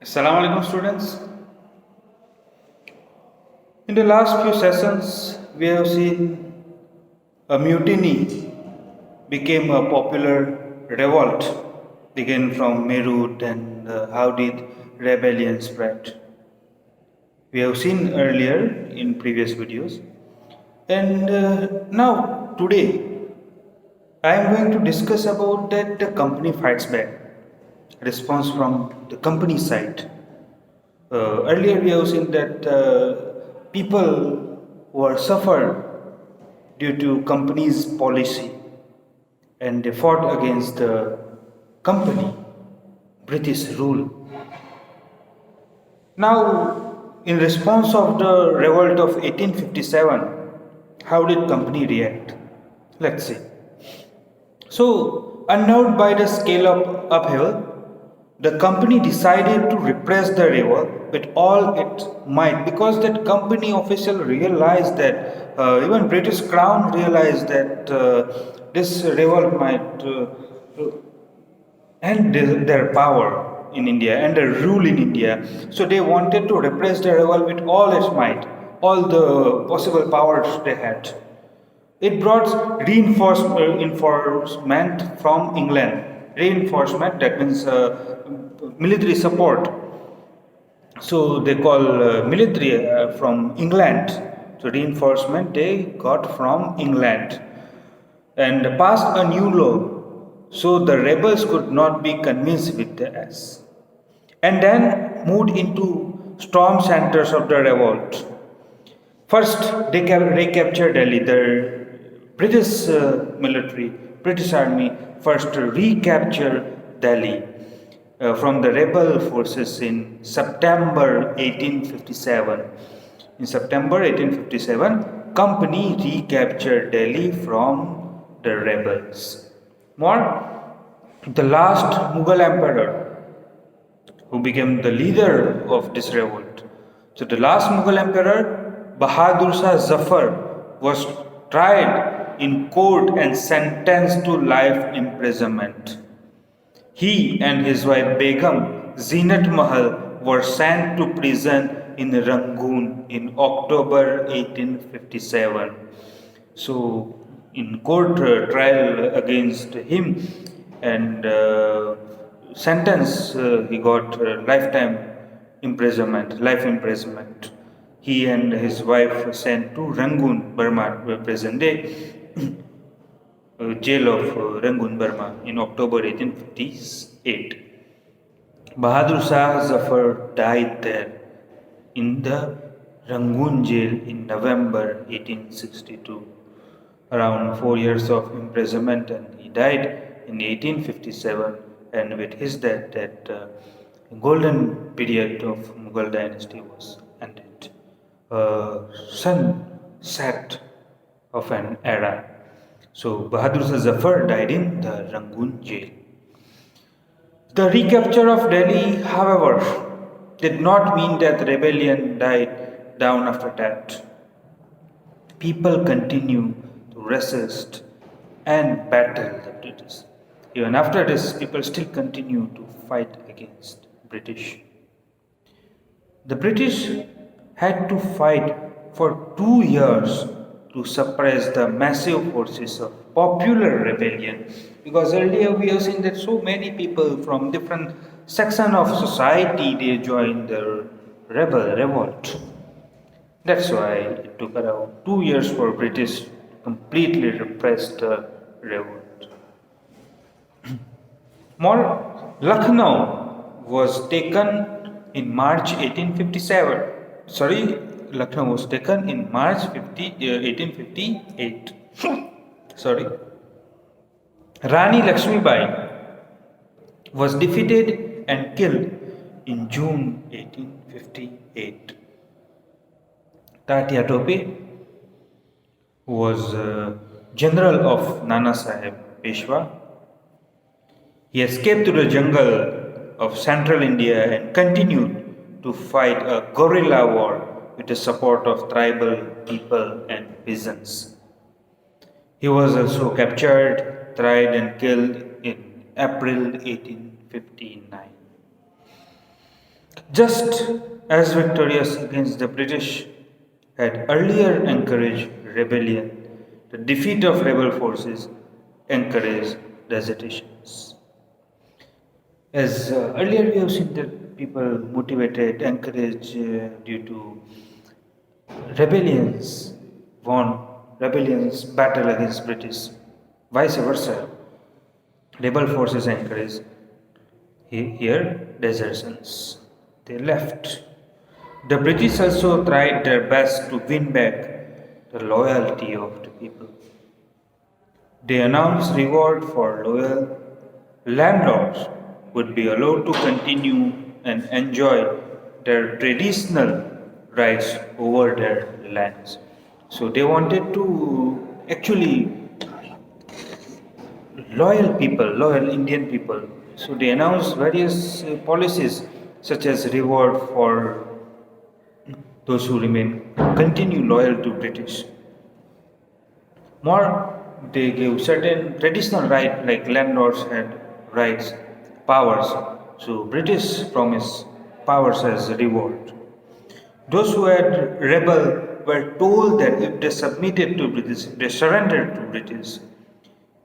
Assalamu alaikum students. In the last few sessions, we have seen a mutiny became a popular revolt, began from Meerut and how did rebellion spread. We have seen earlier in previous videos. And now, today, I am going to discuss about that the company fights back, response from the company side. Earlier we have seen that people were suffered due to company's policy and they fought against the company, British rule. Now, in response of the revolt of 1857, how did company react? Let's see. So, unnerved by the scale of upheaval, the company decided to repress the revolt with all its might because that company official realized that even British Crown realized that this revolt might end their power in India and their rule in India. So they wanted to repress the revolt with all its might, all the possible powers they had. It brought reinforcement from England. Reinforcement, that means military support. So they call military from England. So reinforcement they got from England and passed a new law. So the rebels could not be convinced with the S. And then moved into storm centers of the revolt. First, they recaptured Delhi. The British military, British army, first recaptured Delhi from the rebel forces in September 1857. In September 1857, company recaptured Delhi from the rebels. More, the last Mughal emperor who became the leader of this revolt. So the last Mughal emperor, Bahadur Shah Zafar, was tried in court and sentenced to life imprisonment. He and his wife Begum Zinat Mahal were sent to prison in Rangoon in October 1857. So, in court trial against him and sentence, he got lifetime imprisonment, life imprisonment. He and his wife sent to Rangoon, Burma, present day jail of Rangoon, Burma in October 1858. Bahadur Shah Zafar died there in the Rangoon jail in November 1862. Around 4 years of imprisonment, and he died in 1857. And with his death, that golden period of Mughal dynasty was ended. Sunset of an era. So Bahadur Shah Zafar died in the Rangoon jail. The recapture of Delhi, however, did not mean that the rebellion died down after that. People continue to resist and battle the British. Even after this, people still continue to fight against British. The British had to fight for 2 years to suppress the massive forces of popular rebellion, because earlier we have seen that so many people from different section of society they joined the revolt. That's why it took around 2 years for British to completely repress the revolt. More, Lucknow was taken in March 1857. Sorry, Lucknow was taken in March 1858. Sorry. Rani Lakshmibai was defeated and killed in June 1858. Tatya Tope, who was general of Nana Sahib Peshwa, he escaped to the jungle of central India and continued to fight a guerrilla war with the support of tribal people and peasants. He was also captured, tried, and killed in April 1859. Just as victorious against the British had earlier encouraged rebellion, the defeat of rebel forces encouraged desertions. As earlier we have seen that people motivated, encouraged due to rebellions, won rebellions, battle against British, vice versa. Rebel forces encouraged here desertions. They left. The British also tried their best to win back the loyalty of the people. They announced reward for loyal landlords would be allowed to continue and enjoy their traditional rights over their lands. So they wanted to actually loyal Indian people. So they announced various policies such as reward for those who remain continue loyal to British. More, they gave certain traditional right like landlords had rights, powers. So British promised powers as a reward. Those who had rebelled were told that if they submitted to British, if they surrendered to British,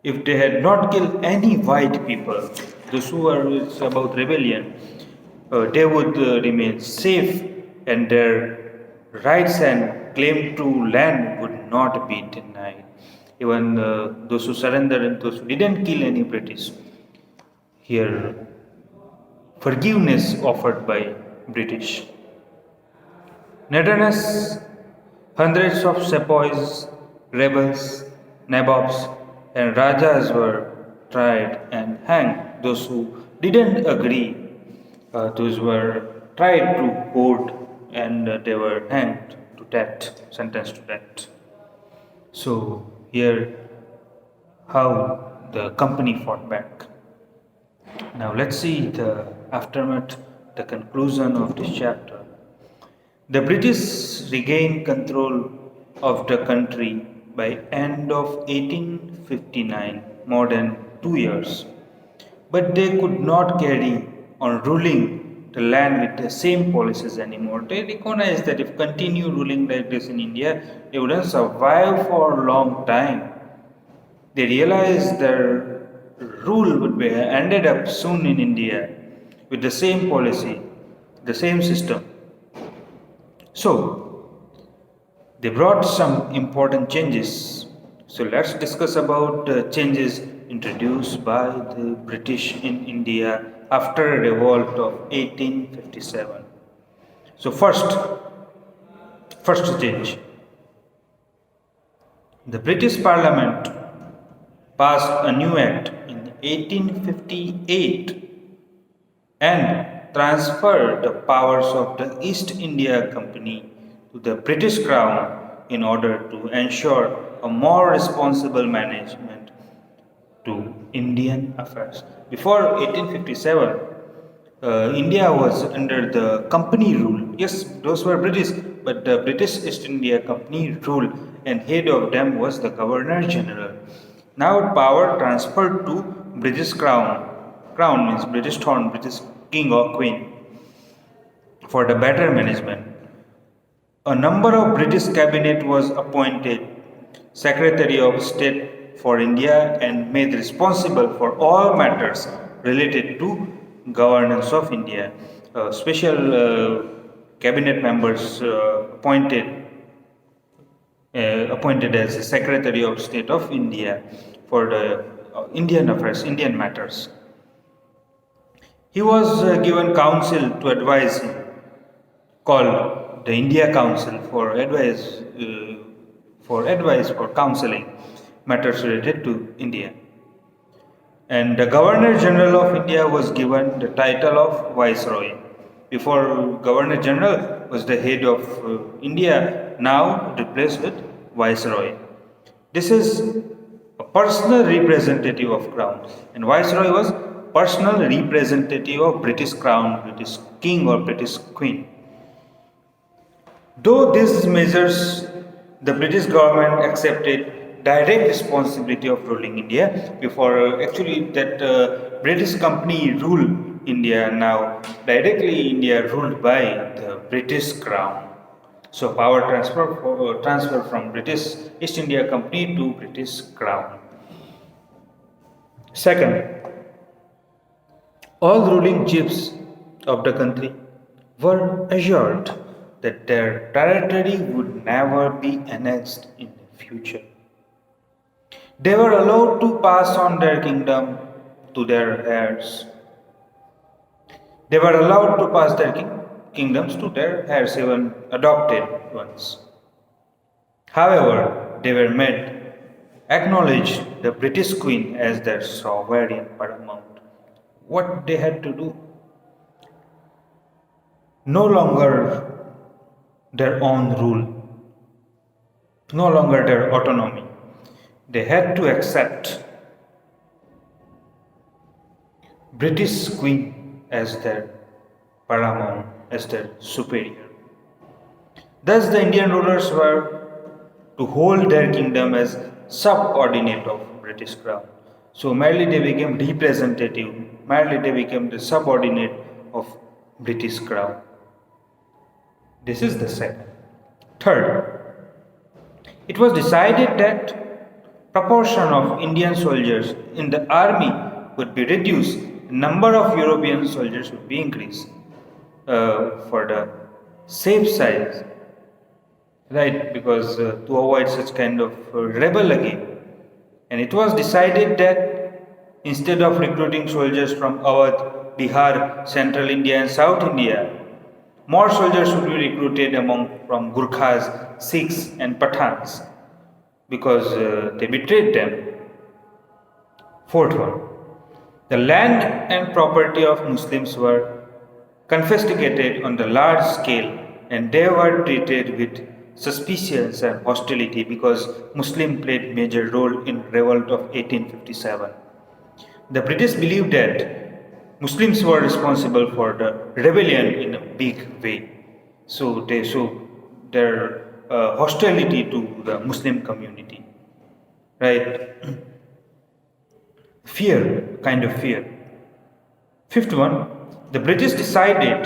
if they had not killed any white people, those who are about rebellion, they would remain safe and their rights and claim to land would not be denied. Even those who surrendered and those who didn't kill any British, here forgiveness offered by British. Nevertheless, hundreds of sepoys, rebels, nabobs, and rajas were tried and hanged. Those who didn't agree, those were tried to court and they were hanged to death, sentenced to death. So, here how the company fought back. Now, let's see the aftermath, the conclusion of this chapter. The British regained control of the country by end of 1859, more than 2 years. But they could not carry on ruling the land with the same policies anymore. They recognized that if continue ruling like this in India, they wouldn't survive for a long time. They realized their rule would be ended up soon in India with the same policy, the same system. So, they brought some important changes. So, let's discuss about the changes introduced by the British in India after a revolt of 1857. So, first change. The British Parliament passed a new act in 1858 and transferred the powers of the East India Company to the British Crown in order to ensure a more responsible management to Indian affairs. Before 1857, India was under the company rule. Yes, those were British, but the British East India Company rule, and head of them was the Governor General. Now power transferred to British Crown. Crown means British throne, British king or queen for the better management. A number of British cabinet was appointed Secretary of State for India and made responsible for all matters related to governance of India. Special cabinet members appointed as the Secretary of State of India for the Indian affairs, Indian matters. He was given counsel to advise him, called the India Council for counseling matters related to India. And the Governor General of India was given the title of Viceroy. Before Governor General was the head of India, now replaced with Viceroy. This is a personal representative of Crown, and Viceroy was personal representative of British Crown, British King or British Queen. Though these measures, the British government accepted direct responsibility of ruling India. Before actually that British company rule India. Now, directly India ruled by the British Crown. So, power transfer from British East India Company to British Crown. Second, all ruling chiefs of the country were assured that their territory would never be annexed in the future. They were allowed to pass on their kingdom to their heirs. They were allowed to pass their kingdoms to their heirs, even adopted ones. However, they were made acknowledge the British Queen as their sovereign paramount. What they had to do? No longer their own rule, no longer their autonomy. They had to accept British Queen as their paramount, as their superior. Thus, the Indian rulers were to hold their kingdom as subordinate of British Crown. So merely they became representative, merely they became the subordinate of British Crown. This is the second. Third, it was decided that proportion of Indian soldiers in the army would be reduced, number of European soldiers would be increased for the safe side, right? Because to avoid such kind of rebel again. And it was decided that instead of recruiting soldiers from Awadh, Bihar, Central India, and South India, more soldiers would be recruited from Gurkhas, Sikhs, and Pathans because they betrayed them. Fourth one, the land and property of Muslims were confiscated on the large scale and they were treated with suspicion and hostility because Muslim played major role in revolt of 1857. The British believed that Muslims were responsible for the rebellion in a big way. So they showed their hostility to the Muslim community. Right? Fear, kind of fear. Fifth one, the British decided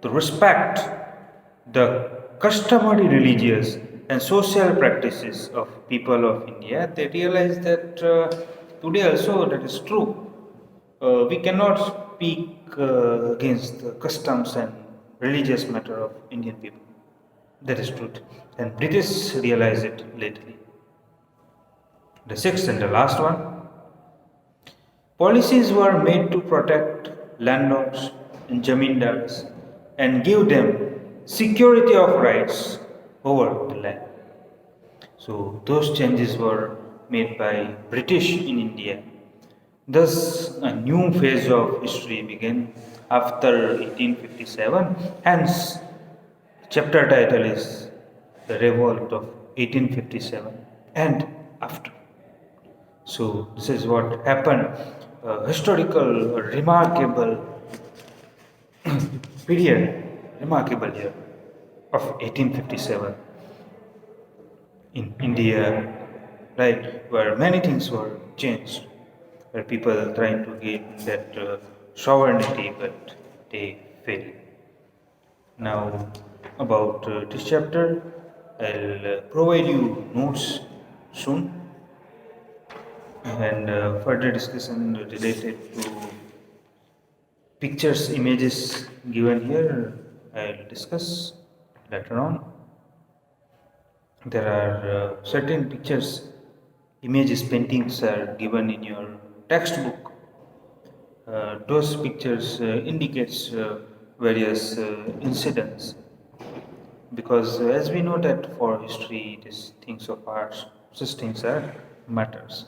to respect the customary religious and social practices of people of India. They realized that today also that is true. We cannot speak against the customs and religious matter of Indian people. That is truth. And British realized it lately. The sixth and the last one, policies were made to protect landlords and zamindars and give them security of rights over the land. So those changes were made by British in India. Thus a new phase of history began after 1857. Hence chapter title is The Revolt of 1857 and after. So this is what happened, historical, remarkable period, remarkable year of 1857 in India, right, where many things were changed, where people trying to gain that sovereignty, but they failed. Now, about this chapter, I'll provide you notes soon and further discussion related to pictures, images given here, I'll discuss later on. There are certain pictures, images, paintings are given in your textbook. Those pictures indicates various incidents, because as we know that for history, these things of arts, such things are matters.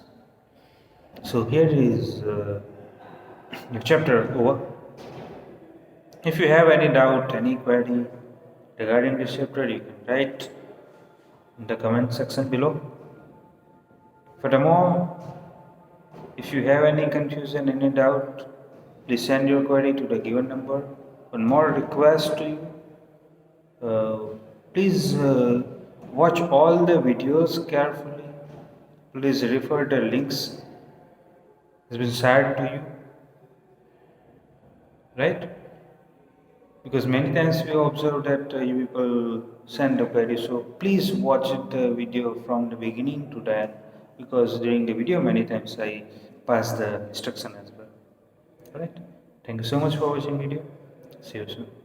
So here is your chapter over. If you have any doubt, any query regarding this chapter, you can write in the comment section below. Furthermore, if you have any confusion, any doubt, please send your query to the given number. One more request to you, please watch all the videos carefully. Please refer the links has been shared to you. right? Because many times we observe that you people send a query. So please watch the video from the beginning to the end, because during the video many times I pass the instruction as well. Alright. Thank you so much for watching video. See you soon.